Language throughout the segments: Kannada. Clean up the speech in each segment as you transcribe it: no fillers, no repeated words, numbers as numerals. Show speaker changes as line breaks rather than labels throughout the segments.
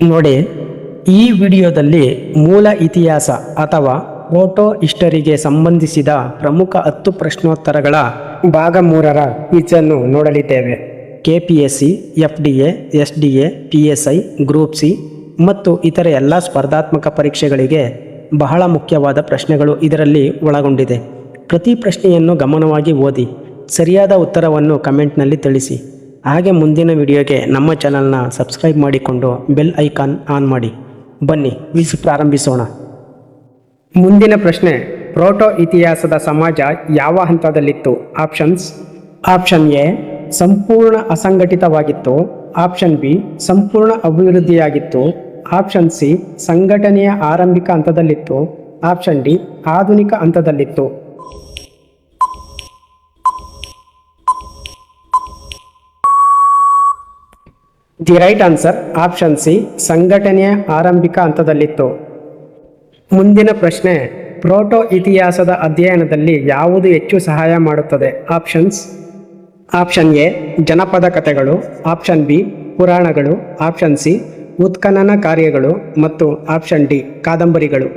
ನೋಡಿ, ಈ ವಿಡಿಯೋದಲ್ಲಿ ಮೂಲ ಇತಿಹಾಸ ಅಥವಾ ಪ್ರೋಟೋ ಹಿಸ್ಟರಿಗೆ ಸಂಬಂಧಿಸಿದ ಪ್ರಮುಖ 10 ಪ್ರಶ್ನೋತ್ತರಗಳ ಭಾಗ 3ರ ಕ್ವಿಜನ್ನು ನೋಡಲಿದ್ದೇವೆ. KPSC, FDA, SDA, PSI, group C ಮತ್ತು ಇತರ ಎಲ್ಲ ಸ್ಪರ್ಧಾತ್ಮಕ ಪರೀಕ್ಷೆಗಳಿಗೆ ಬಹಳ ಮುಖ್ಯವಾದ ಪ್ರಶ್ನೆಗಳು ಇದರಲ್ಲಿ ಒಳಗೊಂಡಿದೆ. ಪ್ರತಿ ಪ್ರಶ್ನೆಯನ್ನು ಗಮನವಾಗಿ ಓದಿ, ಸರಿಯಾದ ಉತ್ತರವನ್ನು ಕಮೆಂಟ್ನಲ್ಲಿ ತಿಳಿಸಿ. ಹಾಗೆ ಮುಂದಿನ ವಿಡಿಯೋಗೆ ನಮ್ಮ ಚಾನಲ್ನ ಸಬ್ಸ್ಕ್ರೈಬ್ ಮಾಡಿಕೊಂಡು ಬೆಲ್ ಐಕಾನ್ ಆನ್ ಮಾಡಿ. ಬನ್ನಿ ಪ್ರಾರಂಭಿಸೋಣ. ಮುಂದಿನ ಪ್ರಶ್ನೆ, ಪ್ರೋಟೋ ಇತಿಹಾಸದ ಸಮಾಜ ಯಾವ ಹಂತದಲ್ಲಿತ್ತು? ಆಪ್ಷನ್ ಎ ಸಂಪೂರ್ಣ ಅಸಂಘಟಿತವಾಗಿತ್ತು. ಆಪ್ಷನ್ ಬಿ ಸಂಪೂರ್ಣ ಅಭಿವೃದ್ಧಿಯಾಗಿತ್ತು. ಆಪ್ಷನ್ ಸಿ ಸಂಘಟನೆಯ ಆರಂಭಿಕ ಹಂತದಲ್ಲಿತ್ತು. ಆಪ್ಷನ್ ಡಿ ಆಧುನಿಕ ಹಂತದಲ್ಲಿತ್ತು. The right answer option C ಸಂಘಟನೆಯ ಆರಂಭಿಕ ಹಂತದಲ್ಲಿತ್ತು. ಮುಂದಿನ ಪ್ರಶ್ನೆ, ಪ್ರೋಟೋ ಇತಿಹಾಸದ ಅಧ್ಯಯನದಲ್ಲಿ ಯಾವುದು ಹೆಚ್ಚು ಸಹಾಯ ಮಾಡುತ್ತದೆ? ಆಪ್ಷನ್ ಎ ಜನಪದ ಕಥೆಗಳು. ಆಪ್ಷನ್ ಬಿ ಪುರಾಣಗಳು. ಆಪ್ಷನ್ ಸಿ ಉತ್ಖನನ ಕಾರ್ಯಗಳು ಮತ್ತು ಆಪ್ಷನ್ ಡಿ ಕಾದಂಬರಿಗಳು.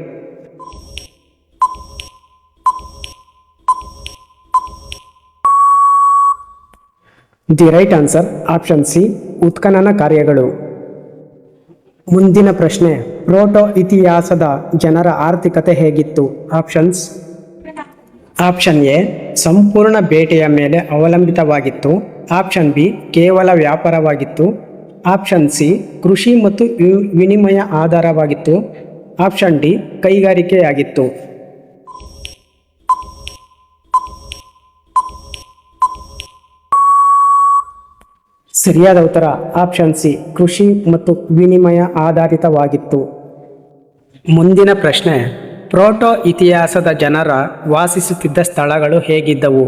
The right answer option C ಉತ್ಖನನ ಕಾರ್ಯಗಳು. ಮುಂದಿನ ಪ್ರಶ್ನೆ, ಪ್ರೋಟೋ ಇತಿಹಾಸದ ಜನರ ಆರ್ಥಿಕತೆ ಹೇಗಿತ್ತು? ಆಪ್ಷನ್ ಎ ಸಂಪೂರ್ಣ ಬೇಟೆಯ ಮೇಲೆ ಅವಲಂಬಿತವಾಗಿತ್ತು. ಆಪ್ಷನ್ ಬಿ ಕೇವಲ ವ್ಯಾಪಾರವಾಗಿತ್ತು. ಆಪ್ಷನ್ ಸಿ ಕೃಷಿ ಮತ್ತು ವಿನಿಮಯ ಆಧಾರವಾಗಿತ್ತು. Option D ಕೈಗಾರಿಕೆಯಾಗಿತ್ತು. ಸರಿಯಾದ ಉತ್ತರ ಆಪ್ಷನ್ ಸಿ ಕೃಷಿ ಮತ್ತು ವಿನಿಮಯ ಆಧಾರಿತವಾಗಿತ್ತು. ಮುಂದಿನ ಪ್ರಶ್ನೆ, ಪ್ರೋಟೋ ಇತಿಹಾಸದ ಜನರ ವಾಸಿಸುತ್ತಿದ್ದ ಸ್ಥಳಗಳು ಹೇಗಿದ್ದವು?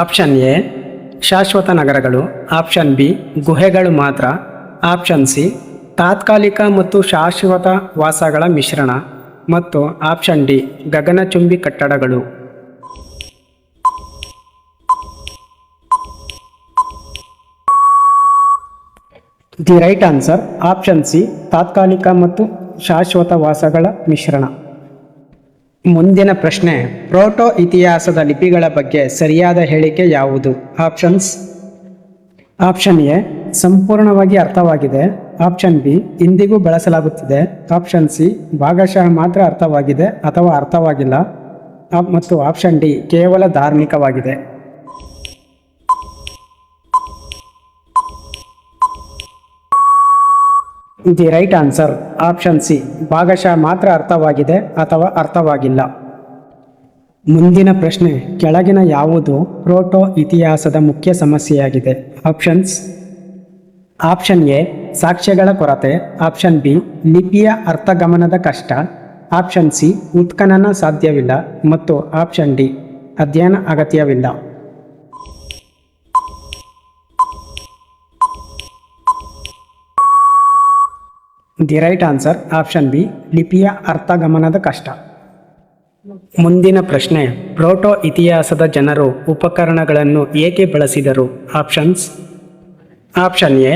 ಆಪ್ಷನ್ ಎ ಶಾಶ್ವತ ನಗರಗಳು. ಆಪ್ಷನ್ ಬಿ ಗುಹೆಗಳು ಮಾತ್ರ. ಆಪ್ಷನ್ ಸಿ ತಾತ್ಕಾಲಿಕ ಮತ್ತು ಶಾಶ್ವತ ವಾಸಗಳ ಮಿಶ್ರಣ ಮತ್ತು ಆಪ್ಷನ್ ಡಿ ಗಗನಚುಂಬಿ ಕಟ್ಟಡಗಳು. The right answer option C ತಾತ್ಕಾಲಿಕ ಮತ್ತು ಶಾಶ್ವತ ವಾಸಗಳ ಮಿಶ್ರಣ. ಮುಂದಿನ ಪ್ರಶ್ನೆ, ಪ್ರೋಟೋ ಇತಿಹಾಸದ ಲಿಪಿಗಳ ಬಗ್ಗೆ ಸರಿಯಾದ ಹೇಳಿಕೆ ಯಾವುದು? ಆಪ್ಷನ್ ಎ ಸಂಪೂರ್ಣವಾಗಿ ಅರ್ಥವಾಗಿದೆ. ಆಪ್ಷನ್ ಬಿ ಇಂದಿಗೂ ಬಳಸಲಾಗುತ್ತಿದೆ. ಆಪ್ಷನ್ ಸಿ ಭಾಗಶಃ ಮಾತ್ರ ಅರ್ಥವಾಗಿದೆ ಅಥವಾ ಅರ್ಥವಾಗಿಲ್ಲ ಮತ್ತು ಆಪ್ಷನ್ ಡಿ ಕೇವಲ ಧಾರ್ಮಿಕವಾಗಿದೆ. The right answer option C ಭಾಗಶಃ ಮಾತ್ರ ಅರ್ಥವಾಗಿದೆ ಅಥವಾ ಅರ್ಥವಾಗಿಲ್ಲ. ಮುಂದಿನ ಪ್ರಶ್ನೆ, ಕೆಳಗಿನ ಯಾವುದು ಪ್ರೋಟೋ ಇತಿಹಾಸದ ಮುಖ್ಯ ಸಮಸ್ಯೆಯಾಗಿದೆ? ಆಪ್ಷನ್ ಎ ಸಾಕ್ಷ್ಯಗಳ ಕೊರತೆ. ಆಪ್ಷನ್ ಬಿ ಲಿಪಿಯ ಅರ್ಥಗಮನದ ಕಷ್ಟ. ಆಪ್ಷನ್ ಸಿ ಉತ್ಖನನ ಸಾಧ್ಯವಿಲ್ಲ ಮತ್ತು ಆಪ್ಷನ್ ಡಿ ಅಧ್ಯಯನ ಅಗತ್ಯವಿಲ್ಲ. The right answer option B ಲಿಪಿಯ ಅರ್ಥಗಮನದ ಕಷ್ಟ. ಮುಂದಿನ ಪ್ರಶ್ನೆ, ಪ್ರೋಟೋ ಇತಿಹಾಸದ ಜನರು ಉಪಕರಣಗಳನ್ನು ಏಕೆ ಬಳಸಿದರು? ಆಪ್ಷನ್ ಎ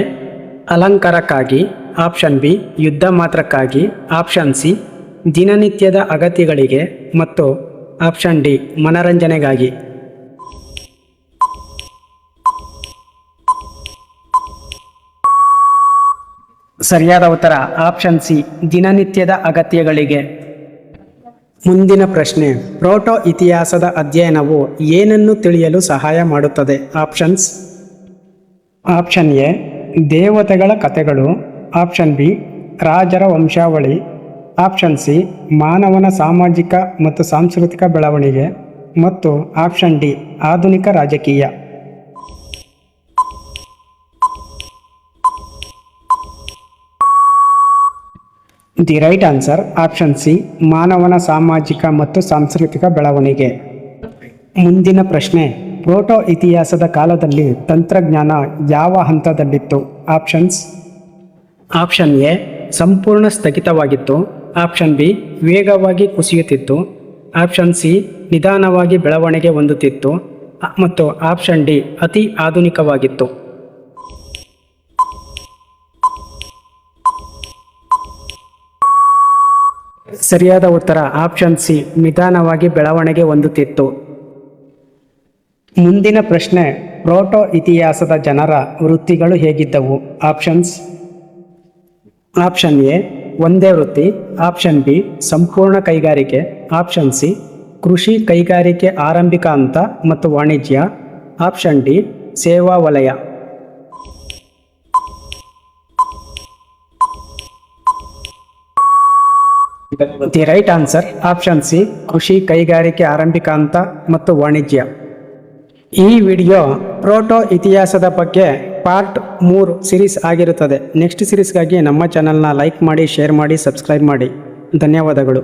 ಅಲಂಕಾರಕ್ಕಾಗಿ. ಆಪ್ಷನ್ ಬಿ ಯುದ್ಧ ಮಾತ್ರಕ್ಕಾಗಿ. ಆಪ್ಷನ್ ಸಿ ದಿನನಿತ್ಯದ ಅಗತ್ಯಗಳಿಗೆ ಮತ್ತು ಆಪ್ಷನ್ ಡಿ ಮನರಂಜನೆಗಾಗಿ. ಸರಿಯಾದ ಉತ್ತರ ಆಪ್ಷನ್ ಸಿ ದಿನನಿತ್ಯದ ಅಗತ್ಯಗಳಿಗೆ. ಮುಂದಿನ ಪ್ರಶ್ನೆ, ಪ್ರೋಟೋ ಇತಿಹಾಸದ ಅಧ್ಯಯನವು ಏನನ್ನು ತಿಳಿಯಲು ಸಹಾಯ ಮಾಡುತ್ತದೆ? ಆಪ್ಷನ್ ಎ ದೇವತೆಗಳ ಕಥೆಗಳು. ಆಪ್ಷನ್ ಬಿ ರಾಜರ ವಂಶಾವಳಿ. ಆಪ್ಷನ್ ಸಿ ಮಾನವನ ಸಾಮಾಜಿಕ ಮತ್ತು ಸಾಂಸ್ಕೃತಿಕ ಬೆಳವಣಿಗೆ ಮತ್ತು ಆಪ್ಷನ್ ಡಿ ಆಧುನಿಕ ರಾಜಕೀಯ. The right answer option C ಮಾನವನ ಸಾಮಾಜಿಕ ಮತ್ತು ಸಾಂಸ್ಕೃತಿಕ ಬೆಳವಣಿಗೆ. ಮುಂದಿನ ಪ್ರಶ್ನೆ, ಪ್ರೋಟೋ ಇತಿಹಾಸದ ಕಾಲದಲ್ಲಿ ತಂತ್ರಜ್ಞಾನ ಯಾವ ಹಂತದಲ್ಲಿತ್ತು? ಆಪ್ಷನ್ ಎ ಸಂಪೂರ್ಣ ಸ್ಥಗಿತವಾಗಿತ್ತು. ಆಪ್ಷನ್ ಬಿ ವೇಗವಾಗಿ ಕುಸಿಯುತ್ತಿತ್ತು. ಆಪ್ಷನ್ ಸಿ ನಿಧಾನವಾಗಿ ಬೆಳವಣಿಗೆ ಹೊಂದುತ್ತಿತ್ತು ಮತ್ತು ಆಪ್ಷನ್ ಡಿ ಅತಿ ಆಧುನಿಕವಾಗಿತ್ತು. ಸರಿಯಾದ ಉತ್ತರ ಆಪ್ಷನ್ ಸಿ, ನಿಧಾನವಾಗಿ ಬೆಳವಣಿಗೆ ಹೊಂದುತ್ತಿತ್ತು. ಮುಂದಿನ ಪ್ರಶ್ನೆ, ಪ್ರೋಟೋ ಇತಿಹಾಸದ ಜನರ ವೃತ್ತಿಗಳು ಹೇಗಿದ್ದವು? ಆಪ್ಷನ್ಸ್: ಆಪ್ಷನ್ ಎ ಒಂದೇ ವೃತ್ತಿ, ಆಪ್ಷನ್ ಬಿ ಸಂಪೂರ್ಣ ಕೈಗಾರಿಕೆ, ಆಪ್ಷನ್ ಸಿ ಕೃಷಿ ಕೈಗಾರಿಕೆ ಆರಂಭಿಕ ಹಂತ ಮತ್ತು ವಾಣಿಜ್ಯ, ಆಪ್ಷನ್ ಡಿ ಸೇವಾ ವಲಯ. The right answer option C, ಕೃಷಿ ಕೈಗಾರಿಕೆ ಆರಂಭಿಕ ಹಂತ ಮತ್ತು ವಾಣಿಜ್ಯ. ಈ ವಿಡಿಯೋ ಪ್ರೋಟೋ ಇತಿಹಾಸದ ಬಗ್ಗೆ ಪಾರ್ಟ್ 3 ಸಿರೀಸ್ ಆಗಿರುತ್ತದೆ. ನೆಕ್ಸ್ಟ್ ಸಿರೀಸ್ಗಾಗಿ ನಮ್ಮ ಚಾನಲ್ನ ಲೈಕ್ ಮಾಡಿ, ಶೇರ್ ಮಾಡಿ, ಸಬ್ಸ್ಕ್ರೈಬ್ ಮಾಡಿ. ಧನ್ಯವಾದಗಳು.